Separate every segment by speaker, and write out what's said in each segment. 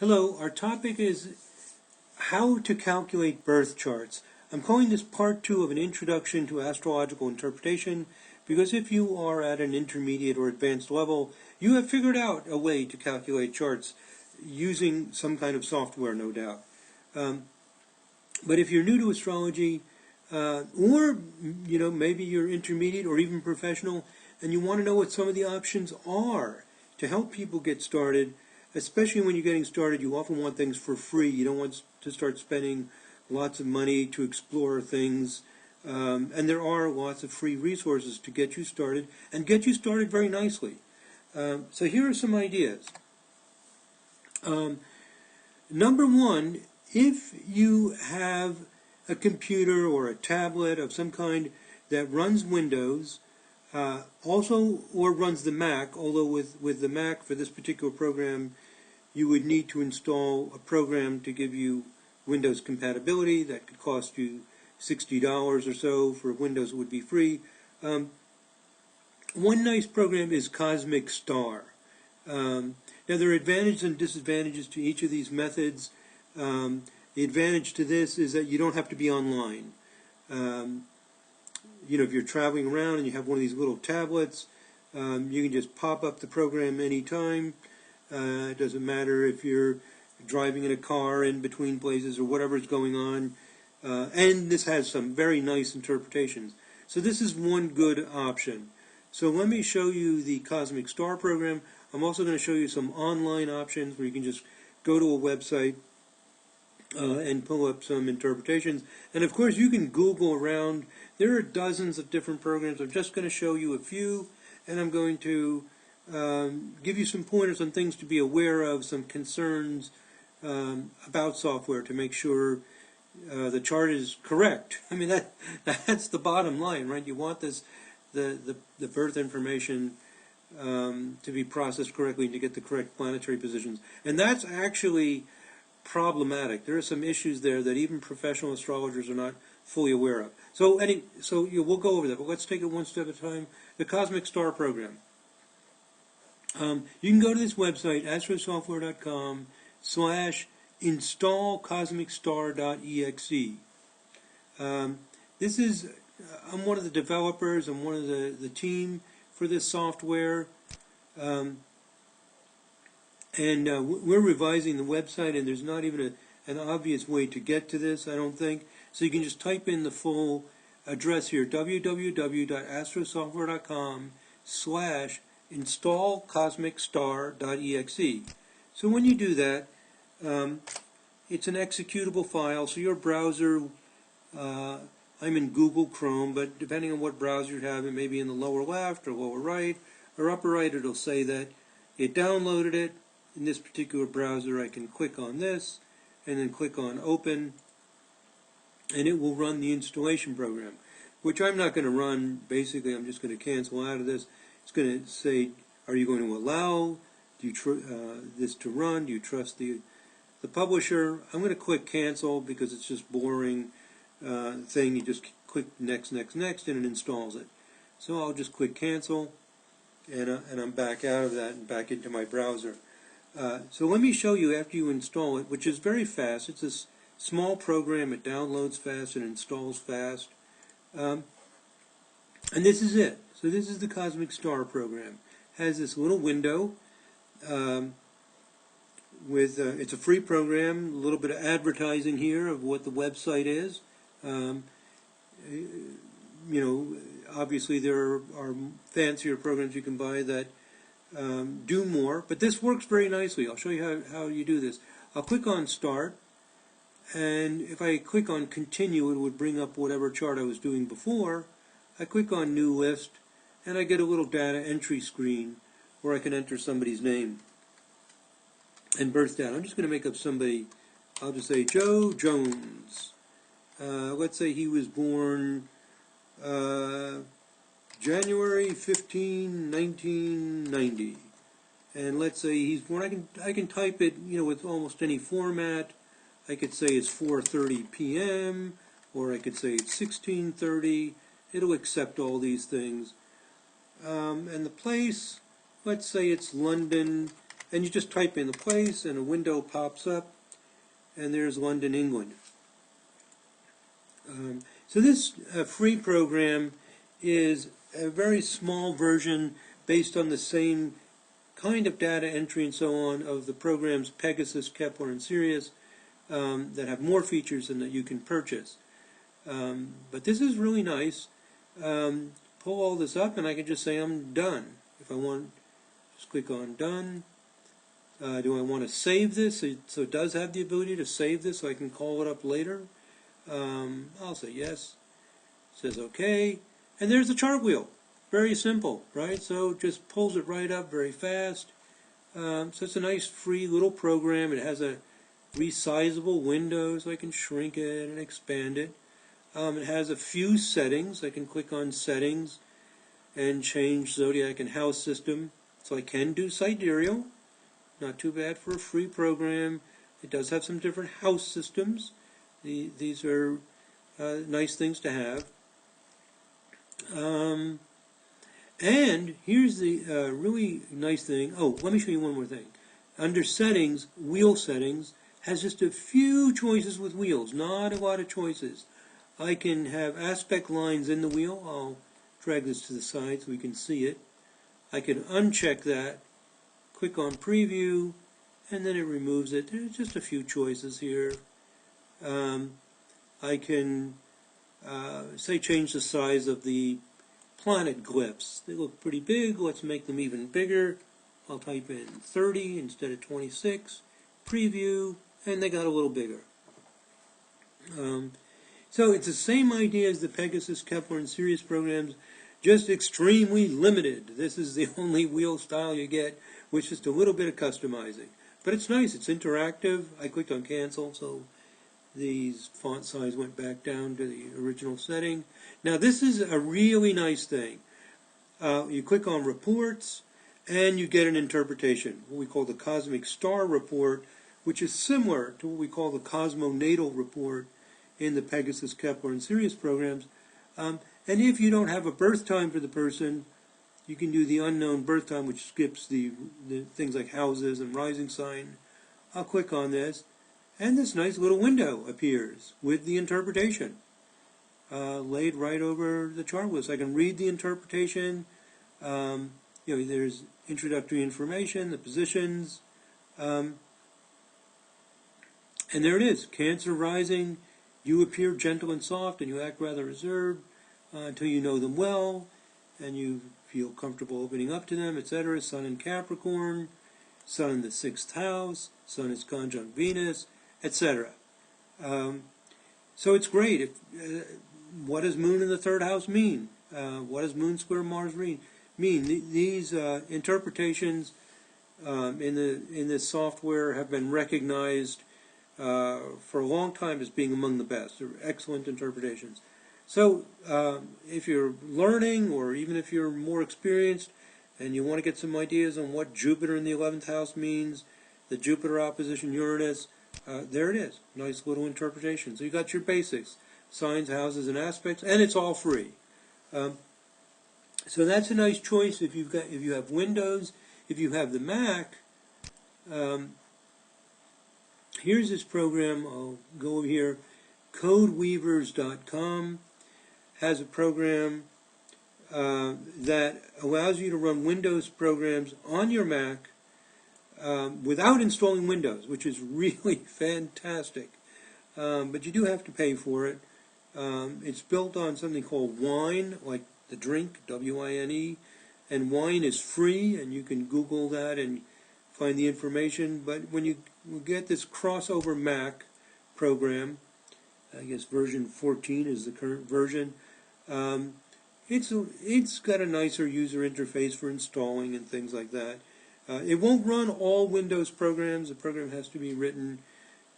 Speaker 1: Hello, our topic is how to calculate birth charts. I'm calling this part 2 of an introduction to astrological interpretation because if you are at an intermediate or advanced level, you have figured out a way to calculate charts using some kind of software, no doubt. But if you're new to astrology, or maybe you're intermediate or even professional, and you want to know what some of the options are to help people get started, especially when you're getting started, you often want things for free. You don't want to start spending lots of money to explore things. And there are lots of free resources to get you started, and get you started very nicely. So here are some ideas. Number one, if you have a computer or a tablet of some kind that runs Windows, or runs the Mac, although with the Mac for this particular program, you would need to install a program to give you Windows compatibility. That could cost you $60 or so. For Windows, it would be free. One nice program is Cosmic Star. Now, there are advantages and disadvantages to each of these methods. The advantage to this is that you don't have to be online. If you're traveling around and you have one of these little tablets, you can just pop up the program anytime. It doesn't matter if you're driving in a car in between places or whatever is going on. And this has some very nice interpretations. So this is one good option. So let me show you the Cosmic Star program. I'm also going to show you some online options where you can just go to a website and pull up some interpretations. And of course you can Google around. There are dozens of different programs. I'm just going to show you a few, and I'm going to give you some pointers on things to be aware of, some concerns about software to make sure the chart is correct. I mean, that's the bottom line, right? You want the birth information to be processed correctly and to get the correct planetary positions. And that's actually problematic. There are some issues there that even professional astrologers are not fully aware of. So we'll go over that, but let's take it one step at a time. The Cosmic Star program. You can go to this website, astrosoftware.com/installcosmicstar.exe. I'm one of the developers. I'm one of the team for this software. And we're revising the website, and there's not even an obvious way to get to this, I don't think. So you can just type in the full address here, www.astrosoftware.com/installcosmicstar.exe. So when you do that, it's an executable file. So your browser, I'm in Google Chrome, but depending on what browser you have, it may be in the lower left or lower right or upper right. It'll say that it downloaded it. In this particular browser, I can click on this and then click on Open, and it will run the installation program, which I'm not going to run. Basically, I'm just going to cancel out of this. It's going to say, are you going to allow this to run? Do you trust the publisher? I'm going to click Cancel because it's just boring thing. You just click Next, Next, Next, and it installs it. So I'll just click Cancel, and I'm back out of that and back into my browser. So let me show you after you install it, which is very fast. It's a small program. It downloads fast and installs fast. And this is it. So this is the Cosmic Star program. It has this little window. It's a free program. A little bit of advertising here of what the website is. Obviously there are fancier programs you can buy that do more, but this works very nicely. I'll show you how you do this. I'll click on Start, and if I click on Continue, it would bring up whatever chart I was doing before. I click on New List, and I get a little data entry screen where I can enter somebody's name and birth data. I'm just going to make up somebody. I'll just say Joe Jones. Let's say he was born January 15, 1990, and let's say he's born. I can type it, with almost any format. I could say it's 4:30 p.m. or I could say it's 16:30. It'll accept all these things. And the place, let's say it's London, and you just type in the place, and a window pops up, and there's London, England. So this free program is a very small version based on the same kind of data entry and so on of the programs Pegasus, Kepler, and Sirius that have more features than that you can purchase. But this is really nice. Pull all this up, and I can just say I'm done. If I want, just click on done. Do I want to save this? So it does have the ability to save this, so I can call it up later. I'll say yes. It says OK, and there's the chart wheel. Very simple, right? So it just pulls it right up very fast. So it's a nice free little program. It has a resizable window, so I can shrink it and expand it. It has a few settings. I can click on settings and change zodiac and house system. So I can do sidereal. Not too bad for a free program. It does have some different house systems. These are nice things to have. And here's the really nice thing. Oh, let me show you one more thing. Under settings, wheel settings has just a few choices with wheels, not a lot of choices. I can have aspect lines in the wheel. I'll drag this to the side so we can see it. I can uncheck that, click on preview, and then it removes it. There's just a few choices here. I can say change the size of the planet glyphs. They look pretty big. Let's make them even bigger. I'll type in 30 instead of 26. Preview, and they got a little bigger. So it's the same idea as the Pegasus, Kepler, and Sirius programs, just extremely limited. This is the only wheel style you get, with just a little bit of customizing. But it's nice. It's interactive. I clicked on cancel, so the font size went back down to the original setting. Now this is a really nice thing. You click on reports, and you get an interpretation, what we call the Cosmic Star Report, which is similar to what we call the Cosmonatal Report in the Pegasus, Kepler, and Sirius programs. And if you don't have a birth time for the person, you can do the unknown birth time, which skips the things like houses and rising sign. I'll click on this, and this nice little window appears with the interpretation laid right over the chart list. I can read the interpretation. There's introductory information, the positions, and there it is. Cancer rising. You appear gentle and soft, and you act rather reserved until you know them well, and you feel comfortable opening up to them, etc. Sun in Capricorn, Sun in the 6th house, Sun is conjunct Venus, etc. So it's great. What does Moon in the 3rd house mean? What does Moon square Mars mean? These interpretations in this software have been recognized for a long time as being among the best. They're excellent interpretations. So if you're learning, or even if you're more experienced and you want to get some ideas on what Jupiter in the 11th house means, the Jupiter opposition Uranus, there it is. Nice little interpretation. So you got your basics, signs, houses, and aspects, and it's all free. So that's a nice choice if you have Windows. If you have the Mac, here's this program. I'll go over here. Codeweavers.com has a program that allows you to run Windows programs on your Mac without installing Windows, which is really fantastic. But you do have to pay for it. It's built on something called Wine, like the drink, W-I-N-E, and Wine is free, and you can Google that and find the information. But when you get this crossover Mac program, I guess version 14 is the current version, it's got a nicer user interface for installing and things like that. It won't run all Windows programs. The program has to be written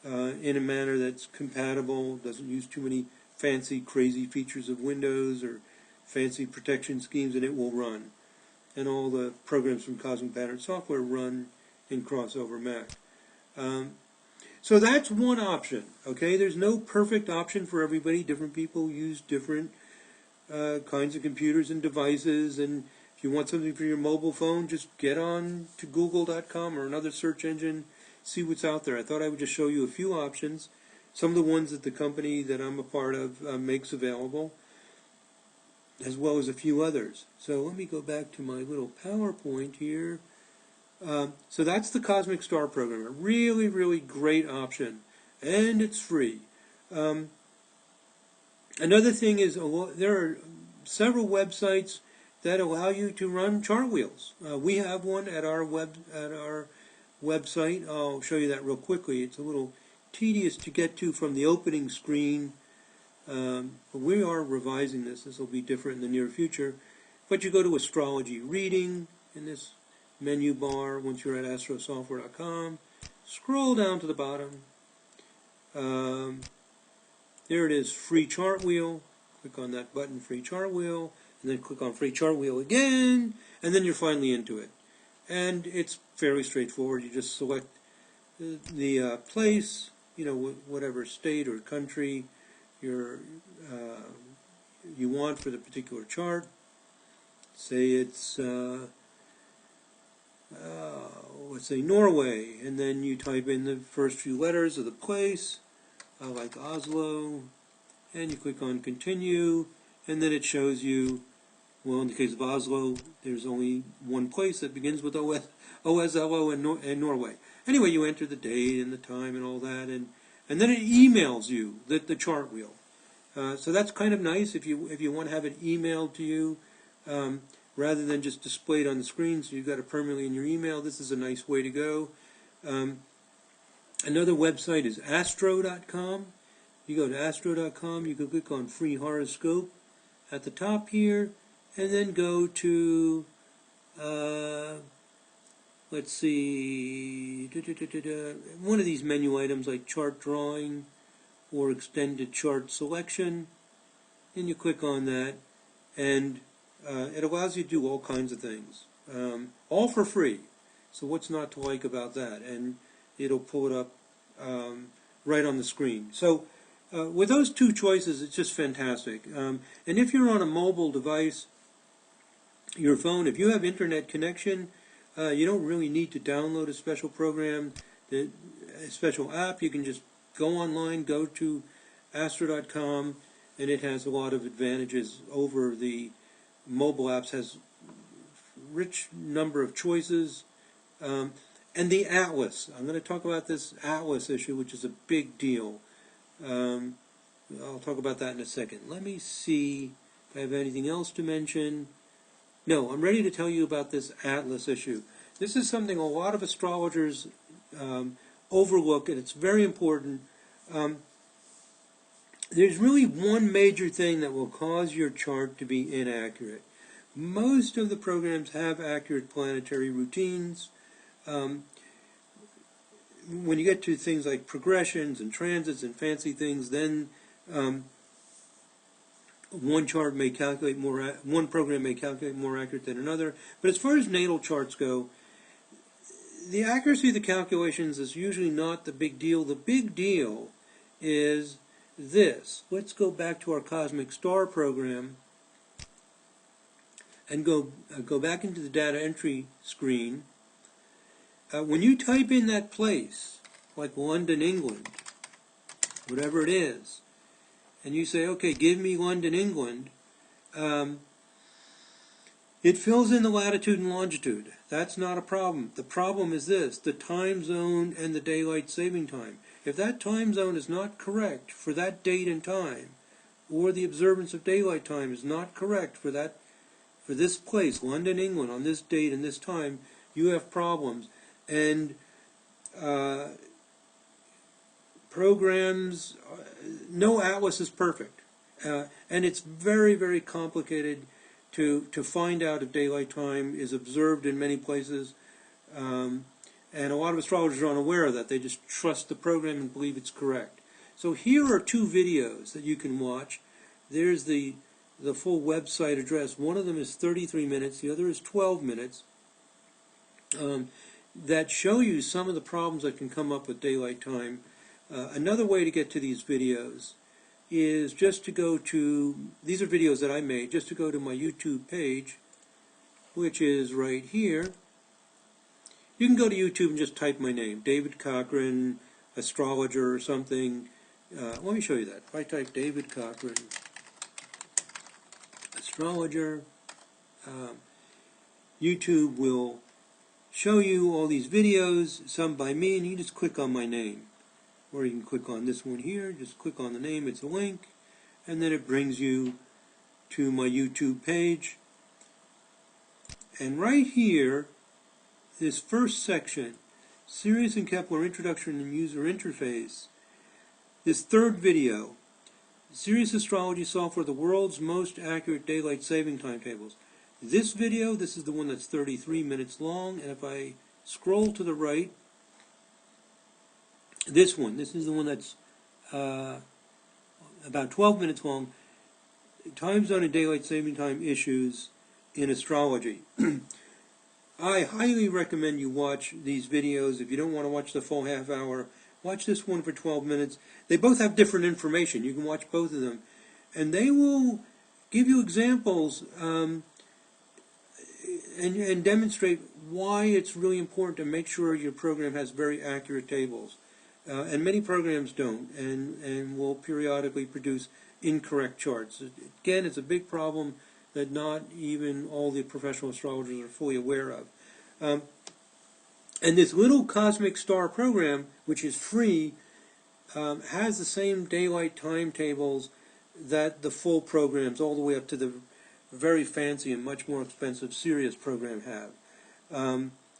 Speaker 1: in a manner that's compatible, doesn't use too many fancy, crazy features of Windows or fancy protection schemes, and it will run. And all the programs from Cosmic Pattern Software run in crossover Mac. So that's one option. Okay, there's no perfect option for everybody. Different people use different kinds of computers and devices, and If you want something for your mobile phone, just get on to google.com or another search engine, see what's out there. I thought I would just show you a few options, some of the ones that the company that I'm a part of makes available, as well as a few others. So let me go back to my little PowerPoint here. So that's the Cosmic Star Program, a really, really great option, and it's free. Another thing is there are several websites that allow you to run chart wheels. We have one at our website. I'll show you that real quickly. It's a little tedious to get to from the opening screen, but we are revising this. This will be different in the near future. But you go to Astrology Reading in this menu bar once you're at astrosoftware.com. Scroll down to the bottom. There it is, Free Chart Wheel. Click on that button, Free Chart Wheel, and then click on Free Chart Wheel again, and then you're finally into it. And it's fairly straightforward. You just select the place, whatever state or country you want for the particular chart. Say it's, let's say Norway, and then you type in the first few letters of the place, like Oslo, and you click on Continue, and then it shows you, well, in the case of Oslo, there's only one place that begins with OSLO and Norway. Anyway, you enter the date and the time and all that, and then it emails you the chart wheel. So that's kind of nice if you want to have it emailed to you rather than just displayed on the screen, so you've got it permanently in your email. This is a nice way to go. Another website is astro.com. You go to astro.com, you can click on Free Horoscope at the top here, and then go to, let's see, one of these menu items like Chart Drawing or Extended Chart Selection, and you click on that, and it allows you to do all kinds of things, all for free. So what's not to like about that? And it'll pull it up right on the screen. So with those two choices, it's just fantastic. And if you're on a mobile device, your phone, if you have internet connection, you don't really need to download a special program, a special app. You can just go online, go to astro.com, and it has a lot of advantages over the mobile apps. Has rich number of choices. And the Atlas. I'm going to talk about this Atlas issue, which is a big deal. I'll talk about that in a second. Let me see if I have anything else to mention. No, I'm ready to tell you about this Atlas issue. This is something a lot of astrologers overlook, and it's very important. There's really one major thing that will cause your chart to be inaccurate. Most of the programs have accurate planetary routines. When you get to things like progressions and transits and fancy things, then one program may calculate more accurate than another. But as far as natal charts go, the accuracy of the calculations is usually not the big deal. The big deal is this. Let's go back to our Cosmic Star program and go back into the data entry screen. When you type in that place, like London, England, whatever it is, and you say, okay, give me London, England, it fills in the latitude and longitude. That's not a problem. The problem is this, the time zone and the daylight saving time. If that time zone is not correct for that date and time, or the observance of daylight time is not correct for this place, London, England, on this date and this time, you have problems. And programs, no Atlas is perfect. And it's very, very complicated to find out if daylight time is observed in many places. And a lot of astrologers are unaware of that. They just trust the program and believe it's correct. So here are two videos that you can watch. There's the full website address. One of them is 33 minutes. The other is 12 minutes. That show you some of the problems that can come up with daylight time. Another way to get to these videos is just to go to, these are videos that I made, just to go to my YouTube page which is right here. You can go to YouTube and just type my name, David Cochran, astrologer or something. Let me show you that. If I type David Cochran, astrologer, YouTube will show you all these videos, some by me, and you just click on my name. Or you can click on this one here, just click on the name, it's a link, and then it brings you to my YouTube page. And right here, this first section, Sirius and Kepler Introduction and User Interface, this third video, Sirius Astrology Software, the world's most accurate daylight saving timetables. This video, this is the one that's 33 minutes long, and if I scroll to the right, this is the one that's about 12 minutes long, Time Zone and Daylight Saving Time Issues in Astrology. I highly recommend you watch these videos. If you don't want to watch the full half hour, watch this one for 12 minutes. They both have different information. You can watch both of them. And they will give you examples and demonstrate why it's really important to make sure your program has very accurate tables. And many programs don't, and will periodically produce incorrect charts. Again, it's a big problem that not even all the professional astrologers are fully aware of. And this little cosmic star program, which is free, has the same daylight timetables that the full programs, all the way up to the very fancy and much more expensive Sirius program have.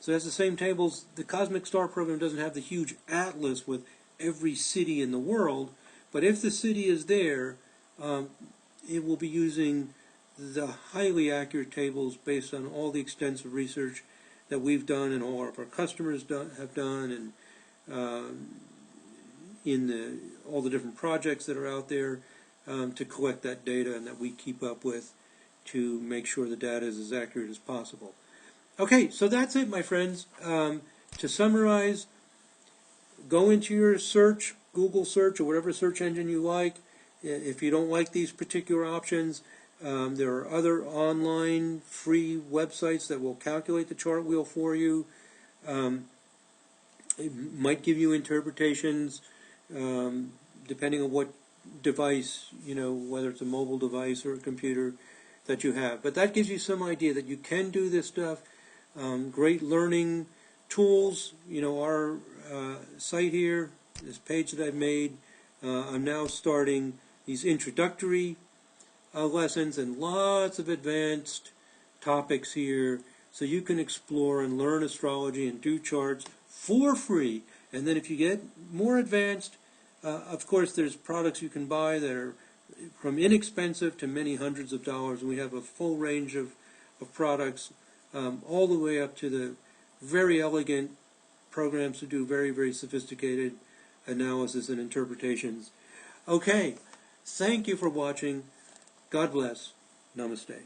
Speaker 1: So it has the same tables. The Cosmic Star program doesn't have the huge atlas with every city in the world, but if the city is there, it will be using the highly accurate tables based on all the extensive research that we've done and all of our customers have done, and in all the different projects that are out there to collect that data and that we keep up with to make sure the data is as accurate as possible. Okay, so that's it, my friends. To summarize, go into your search, Google search or whatever search engine you like. If you don't like these particular options, there are other online free websites that will calculate the chart wheel for you. It might give you interpretations depending on what device, whether it's a mobile device or a computer that you have. But that gives you some idea that you can do this stuff. Great learning tools. Our site here, this page that I've made, I'm now starting these introductory lessons and lots of advanced topics here, so you can explore and learn astrology and do charts for free. And then if you get more advanced, of course there's products you can buy that are from inexpensive to many hundreds of dollars, and we have a full range of products, all the way up to the very elegant programs to do very, very sophisticated analysis and interpretations. Okay, thank you for watching. God bless. Namaste.